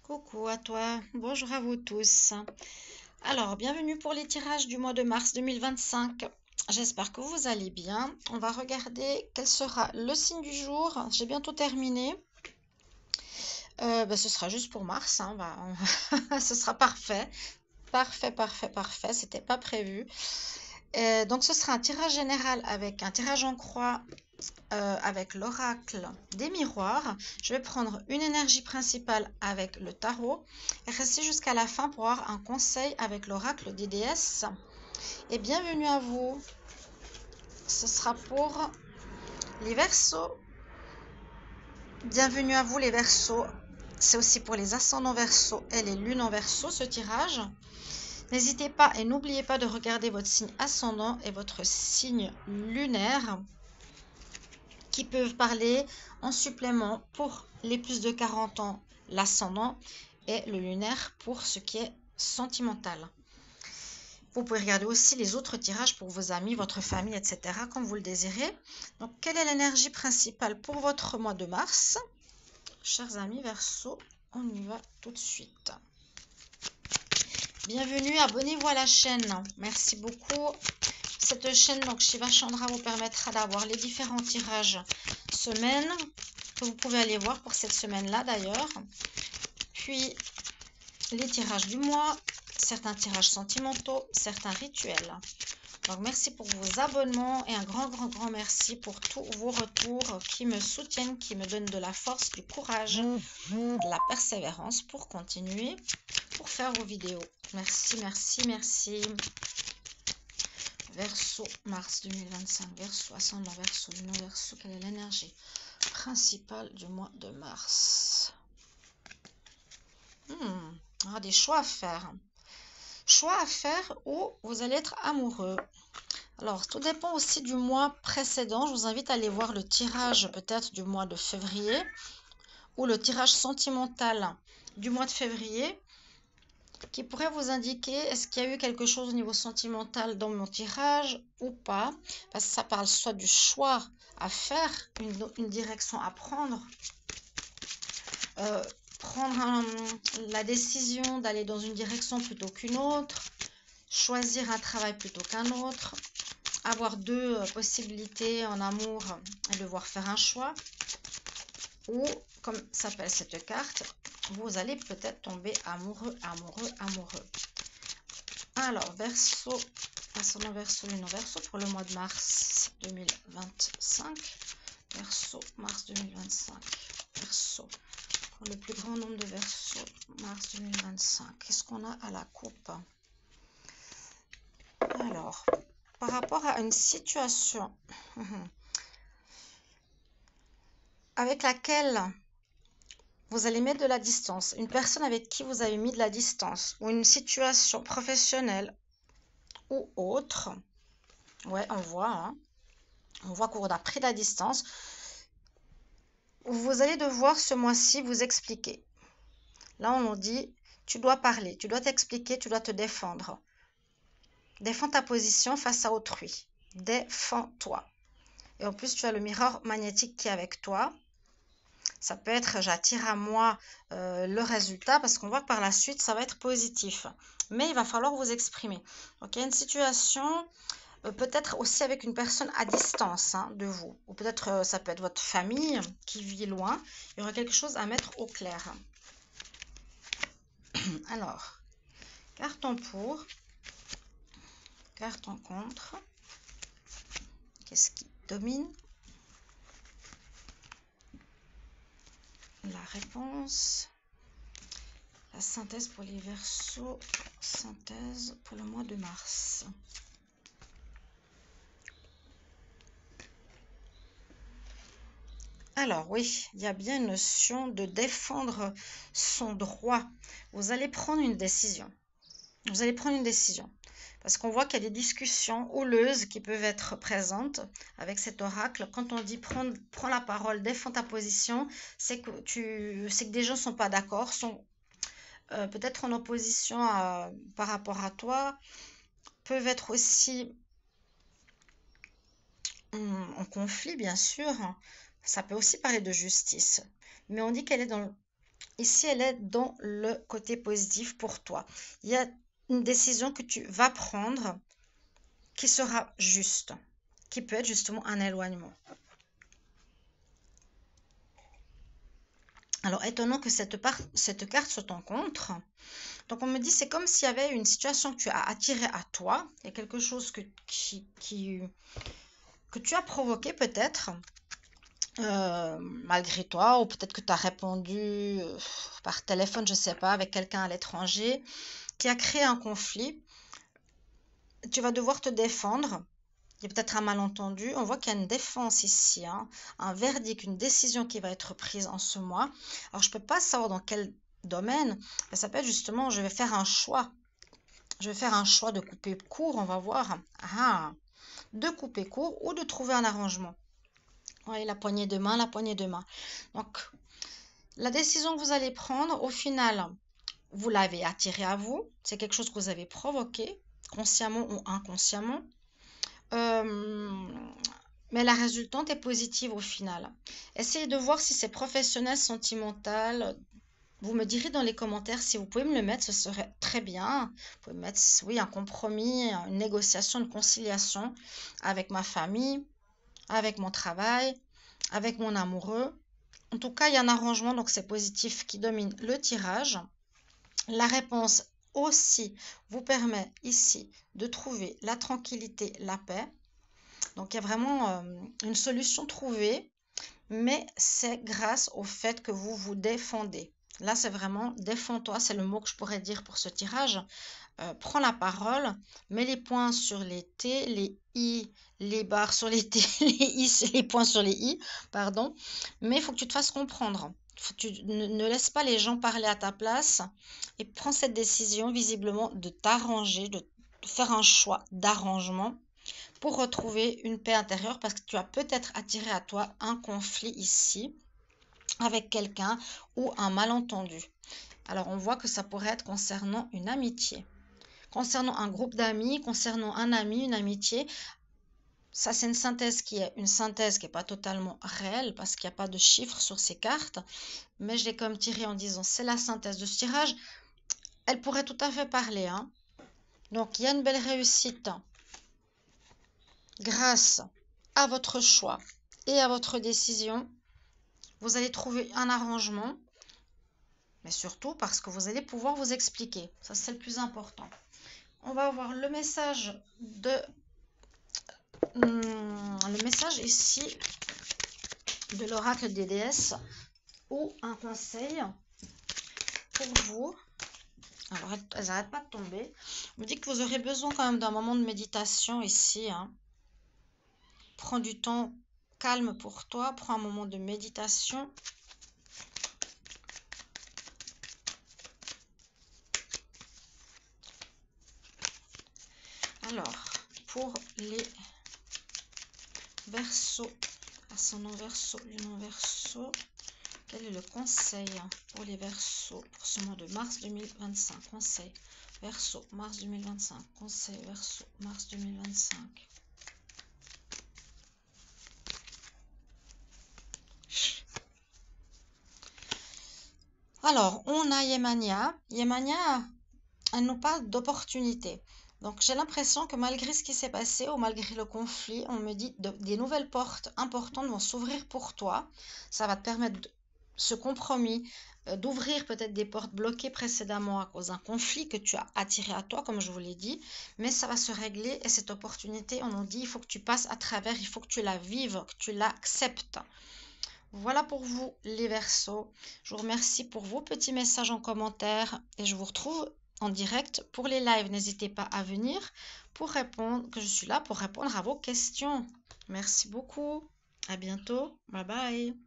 Coucou à toi, bonjour à vous tous. Alors, bienvenue pour les tirages du mois de mars 2025. J'espère que vous allez bien. On va regarder quel sera le signe du jour. J'ai bientôt terminé. Ce sera juste pour mars, hein. Ce sera parfait. Parfait, parfait, parfait. C'était pas prévu. Donc, ce sera un tirage général avec un tirage en croix avec l'oracle des miroirs. Je vais prendre une énergie principale avec le tarot et rester jusqu'à la fin pour avoir un conseil avec l'oracle des déesses. Et bienvenue à vous. Ce sera pour les Verseaux. Bienvenue à vous les Verseaux. C'est aussi pour les ascendants Verseaux et les lunes en Verseaux ce tirage. N'hésitez pas et n'oubliez pas de regarder votre signe ascendant et votre signe lunaire qui peuvent parler en supplément pour les plus de 40 ans, l'ascendant, et le lunaire pour ce qui est sentimental. Vous pouvez regarder aussi les autres tirages pour vos amis, votre famille, etc. comme vous le désirez. Donc, quelle est l'énergie principale pour votre mois de mars? Chers amis Verseau, on y va tout de suite. Bienvenue, abonnez-vous à la chaîne. Merci beaucoup. Cette chaîne, donc Shiva Chandra, vous permettra d'avoir les différents tirages semaine que vous pouvez aller voir pour cette semaine-là d'ailleurs. Puis les tirages du mois, certains tirages sentimentaux, certains rituels. Donc merci pour vos abonnements et un grand merci pour tous vos retours qui me soutiennent, qui me donnent de la force, du courage, de la persévérance pour continuer, pour faire vos vidéos. Merci, merci, merci. Verseau, mars 2025, Verseau, ascendant Verseau, lunaire Verseau, quelle est l'énergie principale du mois de mars? On aura des choix à faire. Choix à faire où vous allez être amoureux. Alors, tout dépend aussi du mois précédent. Je vous invite à aller voir le tirage peut-être du mois de février ou le tirage sentimental du mois de février qui pourrait vous indiquer est-ce qu'il y a eu quelque chose au niveau sentimental dans mon tirage ou pas. Parce que ça parle soit du choix à faire, une direction à prendre, la décision d'aller dans une direction plutôt qu'une autre, choisir un travail plutôt qu'un autre, avoir deux possibilités en amour et devoir faire un choix. Ou, comme s'appelle cette carte, vous allez peut-être tomber amoureux, amoureux, amoureux. Alors, Verseau, ascendant Verseau, lunaire Verseau pour le mois de mars 2025. Verseau, mars 2025. Verseau, pour le plus grand nombre de Verseau, mars 2025. Qu'est-ce qu'on a à la coupe? Alors, par rapport à une situation avec laquelle vous allez mettre de la distance, une personne avec qui vous avez mis de la distance, ou une situation professionnelle ou autre, ouais, on voit qu'on a pris de la distance, vous allez devoir ce mois-ci vous expliquer. Là, on nous dit, tu dois parler, tu dois t'expliquer, tu dois te défendre. Défends ta position face à autrui. Défends-toi. Et en plus, tu as le miroir magnétique qui est avec toi. Ça peut être j'attire à moi le résultat parce qu'on voit que par la suite, ça va être positif. Mais il va falloir vous exprimer. Donc, il y a une situation, peut-être aussi avec une personne à distance de vous. Ou peut-être ça peut être votre famille qui vit loin. Il y aura quelque chose à mettre au clair. Alors, carte en pour, carte en contre. Qu'est-ce qui domine? La réponse. La synthèse pour les Verseaux, synthèse pour le mois de mars. Alors oui, il y a bien une notion de défendre son droit. Vous allez prendre une décision. Vous allez prendre une décision. Parce qu'on voit qu'il y a des discussions houleuses qui peuvent être présentes avec cet oracle. Quand on dit prends la parole, défends ta position, c'est que des gens ne sont pas d'accord, sont peut-être en opposition par rapport à toi, peuvent être aussi en conflit, bien sûr. Ça peut aussi parler de justice. Mais on dit qu'elle est dans Ici, elle est dans le côté positif pour toi. Il y a une décision que tu vas prendre qui sera juste, qui peut être justement un éloignement. Alors, étonnant que cette carte soit en contre. Donc, on me dit, c'est comme s'il y avait une situation que tu as attirée à toi. Il y a quelque chose que tu as provoqué peut-être, malgré toi, ou peut-être que tu as répondu par téléphone, je ne sais pas, avec quelqu'un à l'étranger, qui a créé un conflit. Tu vas devoir te défendre. Il y a peut-être un malentendu. On voit qu'il y a une défense ici, hein, un verdict, une décision qui va être prise en ce mois. Alors, je ne peux pas savoir dans quel domaine, mais ça peut être justement, je vais faire un choix. Je vais faire un choix de couper court, on va voir. Ah, de couper court ou de trouver un arrangement. Oui, la poignée de main, la poignée de main. Donc, la décision que vous allez prendre, au final, vous l'avez attirée à vous. C'est quelque chose que vous avez provoqué, consciemment ou inconsciemment. Mais la résultante est positive au final. Essayez de voir si c'est professionnel, sentimental. Vous me direz dans les commentaires si vous pouvez me le mettre, ce serait très bien. Vous pouvez mettre, oui, un compromis, une négociation, une conciliation avec ma famille, avec mon travail, avec mon amoureux. En tout cas, il y a un arrangement, donc c'est positif qui domine le tirage. La réponse aussi vous permet ici de trouver la tranquillité, la paix. Donc, il y a vraiment une solution trouvée, mais c'est grâce au fait que vous vous défendez. Là, c'est vraiment défends-toi, c'est le mot que je pourrais dire pour ce tirage. Prends la parole, mets les points sur les T, les I, les barres sur les T, les I, c'est les points sur les I, pardon. Mais il faut que tu te fasses comprendre. Tu ne laisses pas les gens parler à ta place et prends cette décision visiblement de t'arranger, de faire un choix d'arrangement pour retrouver une paix intérieure parce que tu as peut-être attiré à toi un conflit ici avec quelqu'un ou un malentendu. Alors on voit que ça pourrait être concernant une amitié, concernant un groupe d'amis, concernant un ami, une amitié. Ça, c'est une synthèse qui est pas totalement réelle parce qu'il n'y a pas de chiffres sur ces cartes, mais je l'ai comme tiré en disant c'est la synthèse de ce tirage. Elle pourrait tout à fait parler, hein. Donc il y a une belle réussite grâce à votre choix et à votre décision. Vous allez trouver un arrangement, mais surtout parce que vous allez pouvoir vous expliquer. Ça, c'est le plus important. On va voir le message ici de l'oracle des déesses ou un conseil pour vous. Alors, elles n'arrêtent pas de tomber. On me dit que vous aurez besoin quand même d'un moment de méditation ici, hein. Prends du temps calme pour toi. Prends un moment de méditation. Alors, pour les Verseaux, ascendant Verseau, lunaire Verseau, quel est le conseil pour les Verseaux pour ce mois de mars 2025? Conseil Verseau, mars 2025. Conseil Verseau, mars 2025. Alors, on a Yemania. Yemania, elle nous parle d'opportunités. Donc, j'ai l'impression que malgré ce qui s'est passé ou malgré le conflit, on me dit des nouvelles portes importantes vont s'ouvrir pour toi. Ça va te permettre ce compromis, d'ouvrir peut-être des portes bloquées précédemment à cause d'un conflit que tu as attiré à toi, comme je vous l'ai dit. Mais ça va se régler et cette opportunité, on nous dit, il faut que tu passes à travers, il faut que tu la vives, que tu l'acceptes. Voilà pour vous les Verseaux. Je vous remercie pour vos petits messages en commentaire et je vous retrouve en direct pour les lives. N'hésitez pas à venir pour répondre, que je suis là pour répondre à vos questions. Merci beaucoup. À bientôt. Bye bye.